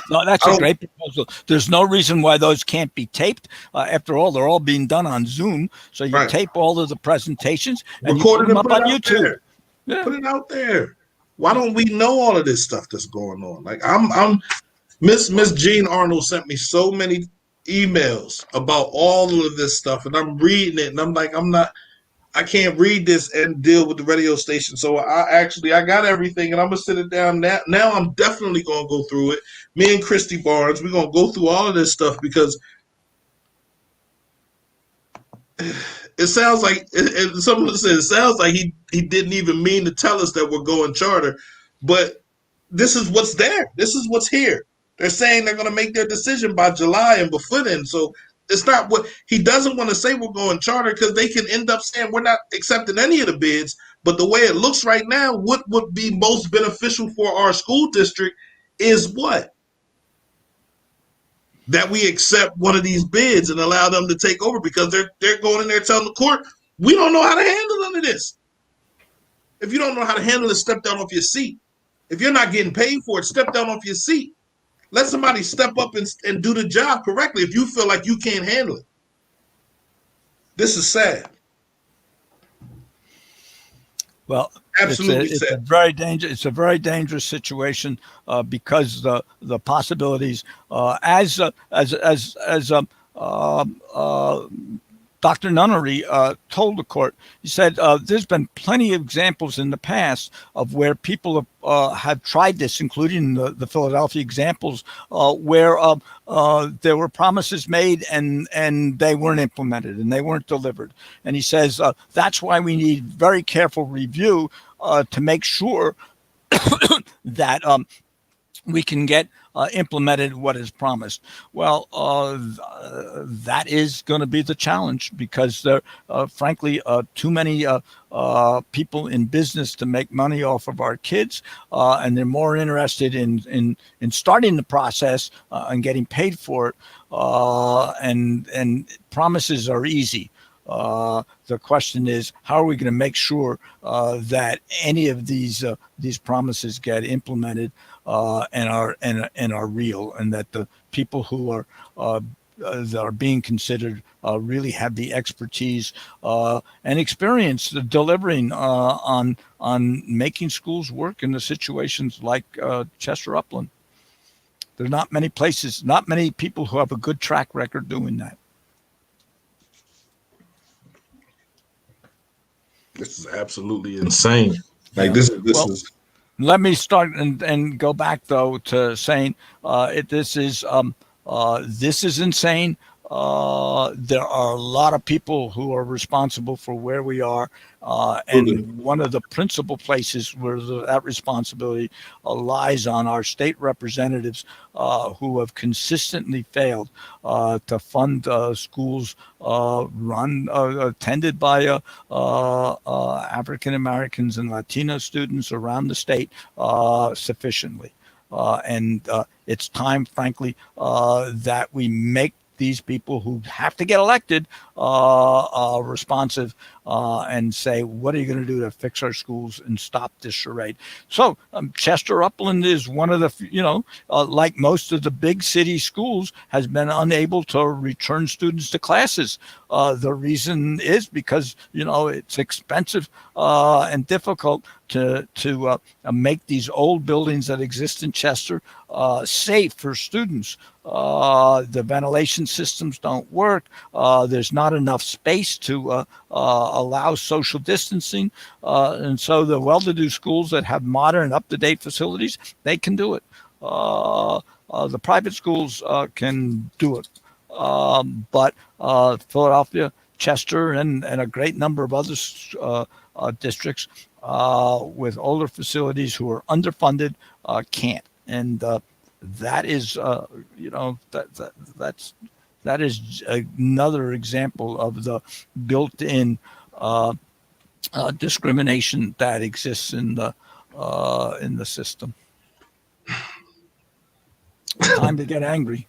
No, that's I a don't. great proposal. There's no reason why those can't be taped. After all, they're all being done on Zoom. So you Right. tape all of the presentations and you put Record it them and up put it on out YouTube. there. Yeah. Put it out there. Why don't we know all of this stuff that's going on? Like I'm Miss Jean Arnold sent me so many emails about all of this stuff, and I'm reading it, and I'm like, I can't read this and deal with the radio station. So I got everything, and I'm gonna sit it down now. Now I'm definitely gonna go through it. Me and Christy Barnes, we're gonna go through all of this stuff because it sounds like, and someone said it sounds like he didn't even mean to tell us that we're going charter, but this is what's there. This is what's here. They're saying they're going to make their decision by July and before then. So it's not what he doesn't want to say we're going charter because they can end up saying we're not accepting any of the bids. But the way it looks right now, what would be most beneficial for our school district is what? That we accept one of these bids and allow them to take over because they're going in there telling the court, we don't know how to handle none of this. If you don't know how to handle it, step down off your seat. If you're not getting paid for it, step down off your seat. Let somebody step up and do the job correctly if you feel like you can't handle it. This is sad. Well, Absolutely it's a sad. very dangerous situation, because the possibilities, as Dr. Nunnery told the court. He said there's been plenty of examples in the past of where people have tried this, including the Philadelphia examples, where there were promises made and they weren't implemented and they weren't delivered. And he says that's why we need very careful review to make sure that we can get implemented what is promised. Well, that is going to be the challenge because there, frankly, too many people in business to make money off of our kids, and they're more interested in starting the process and getting paid for it. And promises are easy. The question is, how are we going to make sure that any of these promises get implemented and are real, and that the people who are that are being considered really have the expertise and experience delivering on making schools work in the situations like Chester Upland. There's not many places, not many people who have a good track record doing that. This is absolutely insane. Like Yeah. this Well, is let me start and go back though to saying this is insane. There are a lot of people who are responsible for where we are, absolutely. and one of the principal places where that responsibility lies on our state representatives, who have consistently failed to fund schools attended by African Americans and Latino students around the state sufficiently. And it's time, frankly, that we make these people who have to get elected responsive and say, what are you going to do to fix our schools and stop this charade? So Chester Upland is one of the, like most of the big city schools, has been unable to return students to classes. The reason is because, it's expensive and difficult to make these old buildings that exist in Chester safe for students. The ventilation systems don't work. There's not enough space to allow social distancing. And so the well-to-do schools that have modern, up-to-date facilities, they can do it. The private schools can do it. But Philadelphia, Chester, and a great number of other districts with older facilities who are underfunded can't. And that is, that is another example of the built-in discrimination that exists in the system. It's time to get angry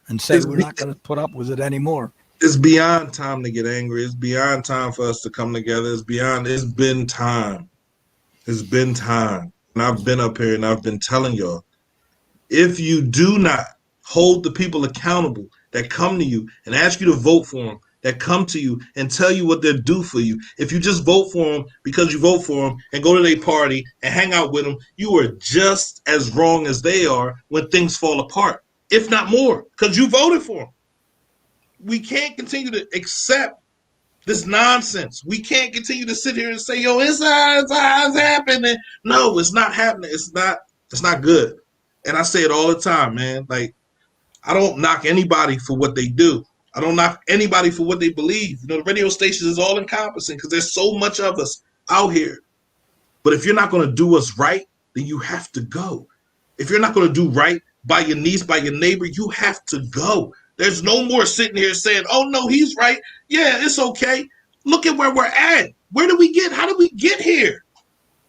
and say we're not going to put up with it anymore. It's beyond time to get angry. It's beyond time for us to come together. It's been time. It's been time. And I've been up here and I've been telling y'all, if you do not hold the people accountable that come to you and ask you to vote for them, that come to you and tell you what they'll do for you, if you just vote for them because you vote for them and go to their party and hang out with them, you are just as wrong as they are when things fall apart, if not more, because you voted for them. We can't continue to accept this nonsense. We can't continue to sit here and say, yo, it's happening. No, it's not happening. It's not good. And I say it all the time, man. Like, I don't knock anybody for what they do. I don't knock anybody for what they believe. The radio station is all encompassing because there's so much of us out here. But if you're not going to do us right, then you have to go. If you're not going to do right by your niece, by your neighbor, you have to go. There's no more sitting here saying, oh, no, he's right. Yeah, it's okay. Look at where we're at. How did we get here?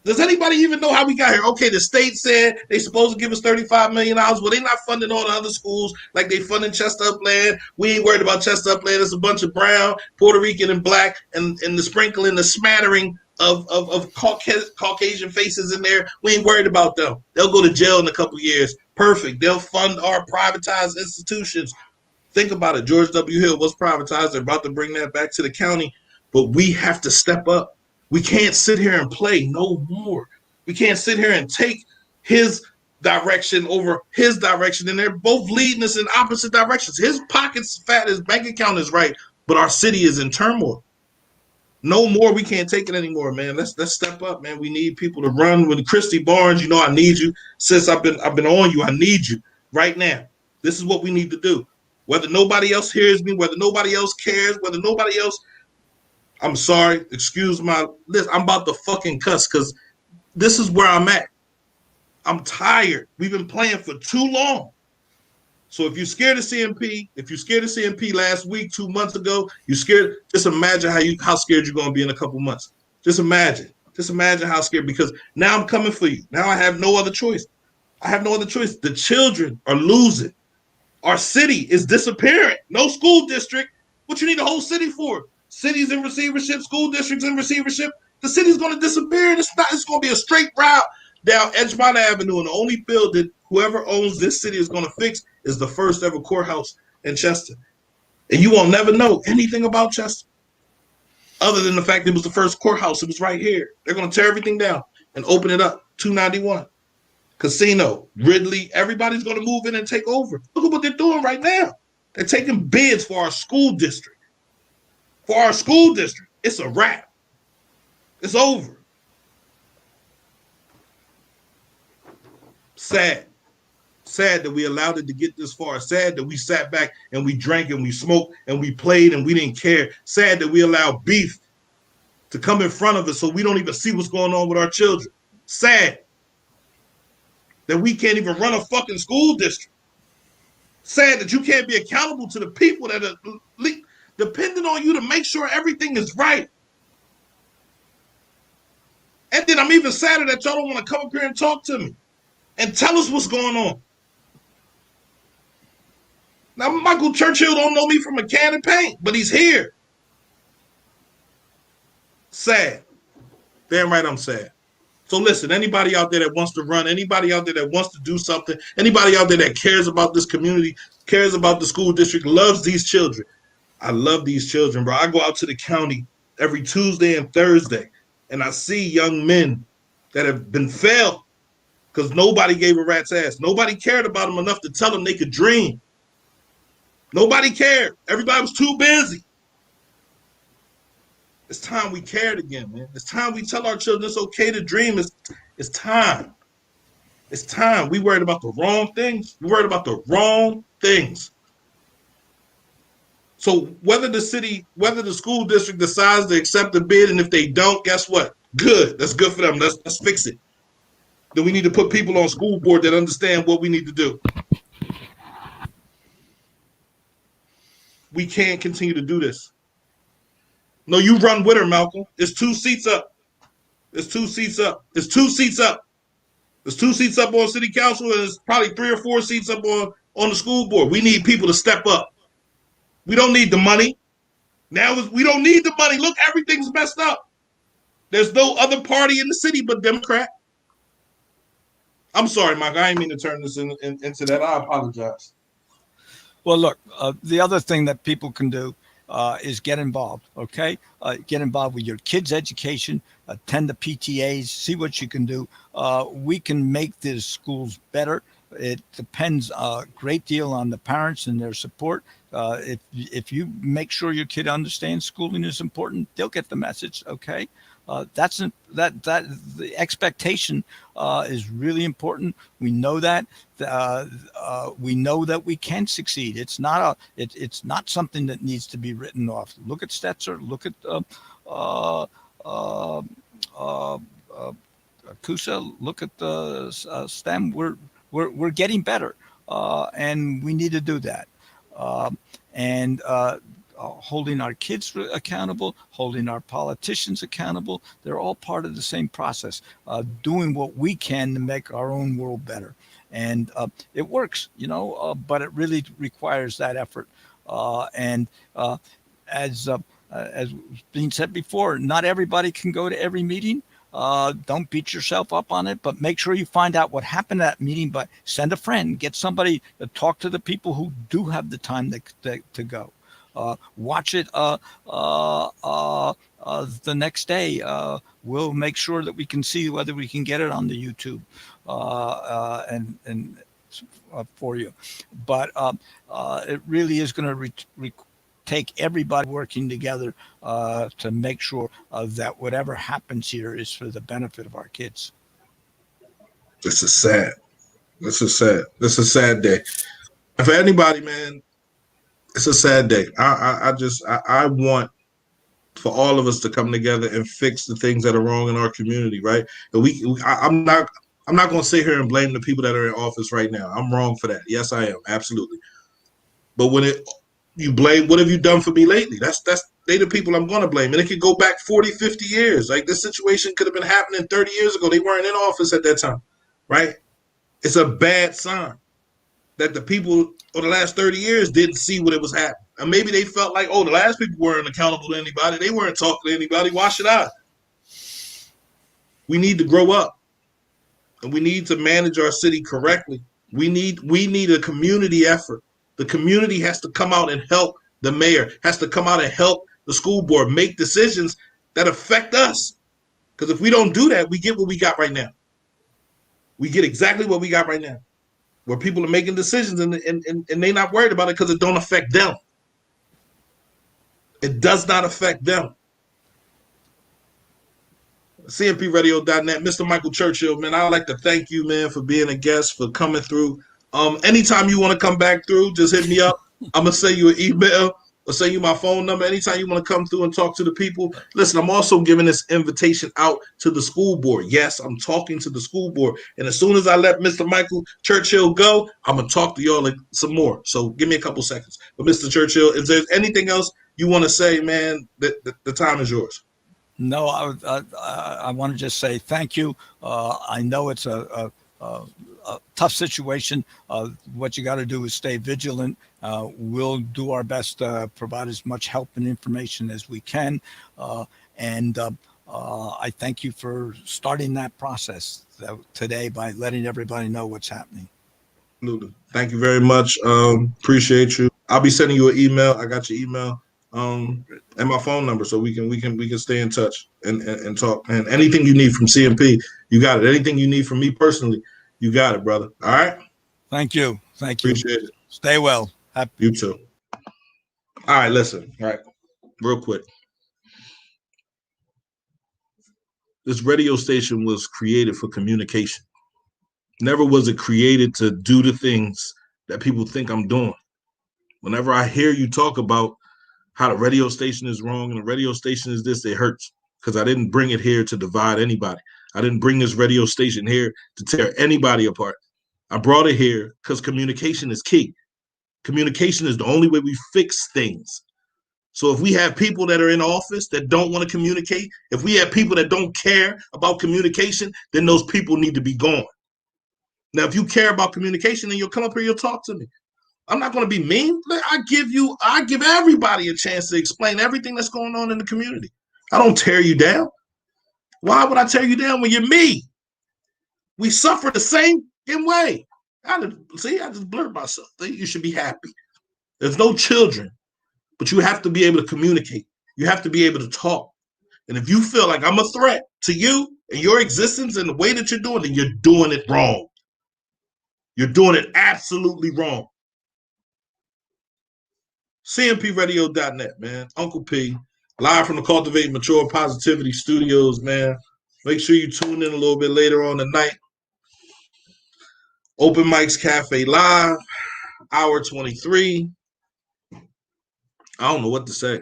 Does anybody even know how we got here? Okay, the state said they're supposed to give us $35 million. Well, they're not funding all the other schools like they funding Chester Upland. We ain't worried about Chester Upland. It's a bunch of brown, Puerto Rican, and black, and the sprinkling, the smattering of Caucasian faces in there. We ain't worried about them. They'll go to jail in a couple years. Perfect. They'll fund our privatized institutions. Think about it. George W. Hill was privatized. They're about to bring that back to the county. But we have to step up. We can't sit here and play no more. We can't sit here and take his direction over his direction. And they're both leading us in opposite directions. His pocket's fat, his bank account is right, but our city is in turmoil. No more. We can't take it anymore, man. Let's step up, man. We need people to run. With Christy Barnes, I need you. Since I've been on you, I need you right now. This is what we need to do. Whether nobody else hears me, whether nobody else cares, whether nobody else, I'm sorry, excuse my list. I'm about to fucking cuss because this is where I'm at. I'm tired. We've been playing for too long. So if you're scared of CMP, last week, 2 months ago, you're scared. Just imagine how scared you're going to be in a couple months. Just imagine how scared, because now I'm coming for you. Now I have no other choice. The children are losing. Our city is disappearing. No school district. What you need a whole city for? Cities in receivership, school districts in receivership. The city's going to disappear. And it's going to be a straight route down Edgemont Avenue. And the only building whoever owns this city is going to fix is the first ever courthouse in Chester. And you will never know anything about Chester other than the fact it was the first courthouse. It was right here. They're going to tear everything down and open it up. 291. Casino, Ridley, everybody's going to move in and take over. Look at what they're doing right now. They're taking bids for our school district. It's a wrap. It's over. Sad that we allowed it to get this far. Sad that we sat back and we drank and we smoked and we played and we didn't care. Sad that we allowed beef to come in front of us so we don't even see what's going on with our children. Sad that we can't even run a fucking school district. Sad that you can't be accountable to the people that are depending on you to make sure everything is right. And then I'm even sadder that y'all don't want to come up here and talk to me and tell us what's going on. Now, Michael Churchill don't know me from a can of paint, but he's here. Sad. Damn right I'm sad. So listen, anybody out there that wants to run, anybody out there that wants to do something, anybody out there that cares about this community, cares about the school district, loves these children. I love these children, bro. I go out to the county every Tuesday and Thursday, and I see young men that have been failed because nobody gave a rat's ass. Nobody cared about them enough to tell them they could dream. Nobody cared. Everybody was too busy. It's time we cared again, man. It's time we tell our children it's okay to dream. It's time. It's time. We worried about the wrong things. We worried about the wrong things. So whether the school district decides to accept the bid, and if they don't, guess what? Good. That's good for them. Let's fix it. Then we need to put people on school board that understand what we need to do. We can't continue to do this. No, you run with her, Malcolm. It's 2 seats up. It's 2 seats up. It's 2 seats up. There's 2 seats up on city council, and there's probably 3 or 4 seats up on the school board. We need people to step up. We don't need the money. Now we don't need the money. Look, everything's messed up. There's no other party in the city but Democrat. I'm sorry, Mike. I didn't mean to turn this into that. I apologize. Well, look, the other thing that people can do is get involved, okay? Get involved with your kids' education, attend the PTAs, see what you can do. We can make these schools better. It depends a great deal on the parents and their support. If you make sure your kid understands schooling is important, they'll get the message, okay? That the expectation is really important. We know that. We know that we can succeed. It's not something that needs to be written off. Look at Stetzer. Look at Kusa. Look at the STEM. We're getting better, and we need to do that. And holding our kids accountable, holding our politicians accountable. They're all part of the same process, doing what we can to make our own world better. And it works, but it really requires that effort. And as being said before, not everybody can go to every meeting. Don't beat yourself up on it, but make sure you find out what happened at that meeting. But send a friend, get somebody to talk to the people who do have the time to go. Watch it the next day. We'll make sure that we can see whether we can get it on the YouTube and for you. But it really is going to take everybody working together to make sure that whatever happens here is for the benefit of our kids. This is sad. This is sad. This is a sad day. And for anybody, man, it's a sad day. I want for all of us to come together and fix the things that are wrong in our community, right? And I'm not going to sit here and blame the people that are in office right now. I'm wrong for that. Yes, I am, absolutely. But when you blame, what have you done for me lately? That's they the people I'm going to blame, and it could go back 40, 50 years. Like this situation could have been happening 30 years ago. They weren't in office at that time, right? It's a bad sign that the people over the last 30 years didn't see what it was happening. And maybe they felt like, oh, the last people weren't accountable to anybody. They weren't talking to anybody. Why should I? We need to grow up, and we need to manage our city correctly. We need a community effort. The community has to come out and help the mayor, has to come out and help the school board make decisions that affect us. Because if we don't do that, we get what we got right now. We get exactly what we got right now, where people are making decisions and they're not worried about it because it don't affect them. It does not affect them. CMPRadio.net, Mr. Michael Churchill, man, I'd like to thank you, man, for being a guest, for coming through. Anytime you want to come back through, just hit me up. I'm going to send you an email or send you my phone number. Anytime you want to come through and talk to the people. Listen, I'm also giving this invitation out to the school board. Yes, I'm talking to the school board. And as soon as I let Mr. Michael Churchill go, I'm going to talk to y'all some more. So give me a couple seconds. But Mr. Churchill, if there's anything else you want to say, man, the time is yours. No, I want to just say thank you. I know it's a tough situation. What you got to do is stay vigilant. We'll do our best to provide as much help and information as we can. And I thank you for starting that process today by letting everybody know what's happening. Absolutely. Thank you very much. Appreciate you. I'll be sending you an email. I got your email and my phone number, so we can stay in touch and talk. And anything you need from CMP, you got it. Anything you need from me personally, you got it, brother. All right. Thank you. Thank you. Appreciate it. Stay well. Happy. You too. All right. Listen. All right. Real quick. This radio station was created for communication. Never was it created to do the things that people think I'm doing. Whenever I hear you talk about how the radio station is wrong and the radio station is this, it hurts because I didn't bring it here to divide anybody. I didn't bring this radio station here to tear anybody apart. I brought it here because communication is key. Communication is the only way we fix things. So if we have people that are in office that don't want to communicate, if we have people that don't care about communication, then those people need to be gone. Now, if you care about communication, then you'll come up here, you'll talk to me. I'm not going to be mean. I give everybody a chance to explain everything that's going on in the community. I don't tear you down. Why would I tear you down when you're me? We suffer the same way. I just blurred myself. You should be happy. There's no children, but you have to be able to communicate. You have to be able to talk. And if you feel like I'm a threat to you and your existence and the way that you're doing, then you're doing it wrong. You're doing it absolutely wrong. CMPradio.net, man. Uncle P, live from the Cultivate Mature Positivity Studios, man. Make sure you tune in a little bit later on tonight. Open Mics Cafe Live, hour 23. I don't know what to say.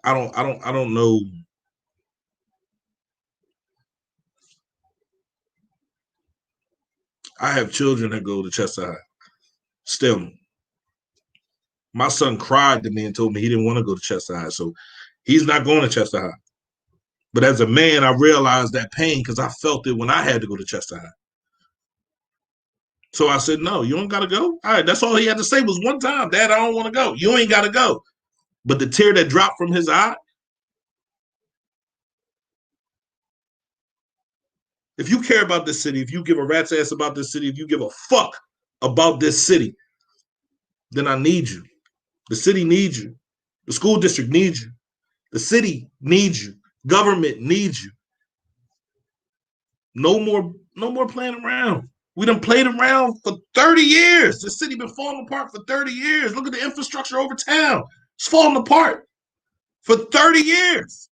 I don't know. I have children that go to Chester High. Still, my son cried to me and told me he didn't want to go to Chester High, so he's not going to Chester High. But as a man, I realized that pain because I felt it when I had to go to Chester High. So I said, no, you don't got to go. All right, that's all he had to say was one time, Dad, I don't want to go. You ain't got to go. But the tear that dropped from his eye, if you care about this city, if you give a rat's ass about this city, if you give a fuck about this city, then I need you. The city needs you. The school district needs you. The city needs you. Government needs you. No more playing around. We done played around for 30 years. The city been falling apart for 30 years. Look at the infrastructure over town. It's falling apart for 30 years.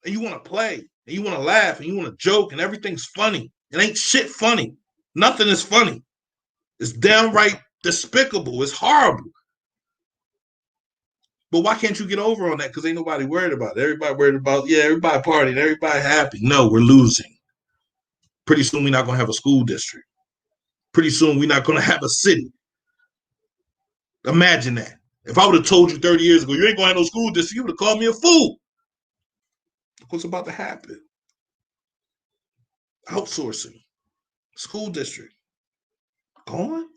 And you want to play, and you want to laugh, and you want to joke, and everything's funny. It ain't shit funny. Nothing is funny. It's downright despicable. It's horrible. But why can't you get over on that? Because ain't nobody worried about it. Everybody worried about, everybody partying, everybody happy. No, we're losing. Pretty soon we're not going to have a school district. Pretty soon we're not going to have a city. Imagine that. If I would have told you 30 years ago, you ain't going to have no school district, you would have called me a fool. What's about to happen? Outsourcing. School district. Gone?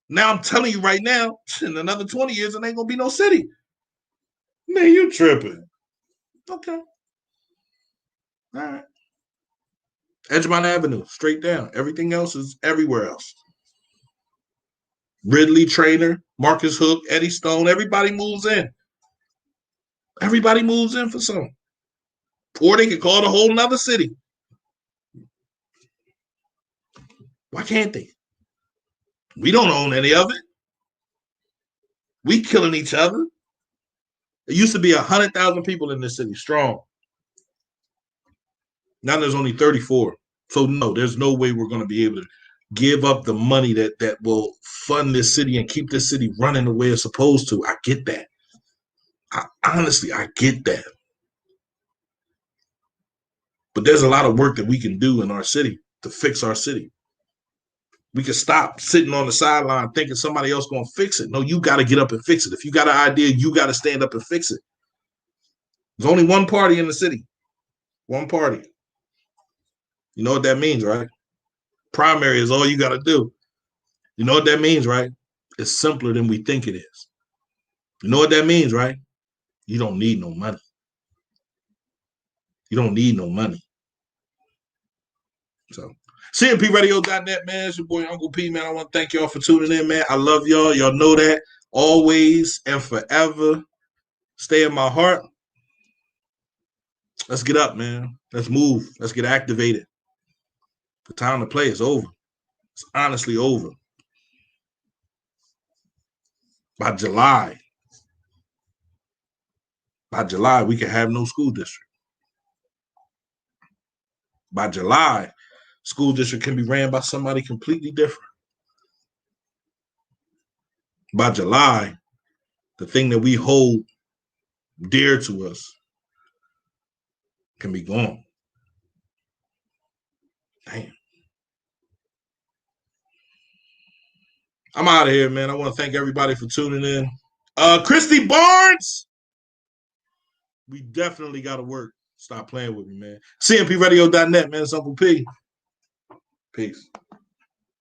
Now I'm telling you right now, in another 20 years, it ain't going to be no city. Man, you tripping. Okay. All right. Edgemont Avenue, straight down. Everything else is everywhere else. Ridley, Trainer, Marcus Hook, Eddie Stone, everybody moves in. Everybody moves in for something. Or they can call it a whole nother city. Why can't they? We don't own any of it. We killing each other. There used to be 100,000 people in this city, strong. Now there's only 34. So no, there's no way we're going to be able to give up the money that will fund this city and keep this city running the way it's supposed to. I get that. Honestly, I get that. But there's a lot of work that we can do in our city to fix our city. We can stop sitting on the sideline thinking somebody else going to fix it. No, you got to get up and fix it. If you got an idea, you got to stand up and fix it. There's only one party in the city. One party. You know what that means, right? Primary is all you got to do. You know what that means, right? It's simpler than we think it is. You know what that means, right? You don't need no money. You don't need no money. So, CMPRadio.net, man. It's your boy Uncle P, man. I want to thank y'all for tuning in, man. I love y'all. Y'all know that. Always and forever. Stay in my heart. Let's get up, man. Let's move. Let's get activated. The time to play is over. It's honestly over. By July, we can have no school district. By July, school district can be ran by somebody completely different. By July, the thing that we hold dear to us can be gone. Damn. I'm out of here, man. I want to thank everybody for tuning in. Christy Barnes, we definitely got to work. Stop playing with me, man. CMPRadio.net, man. It's Uncle P. Peace.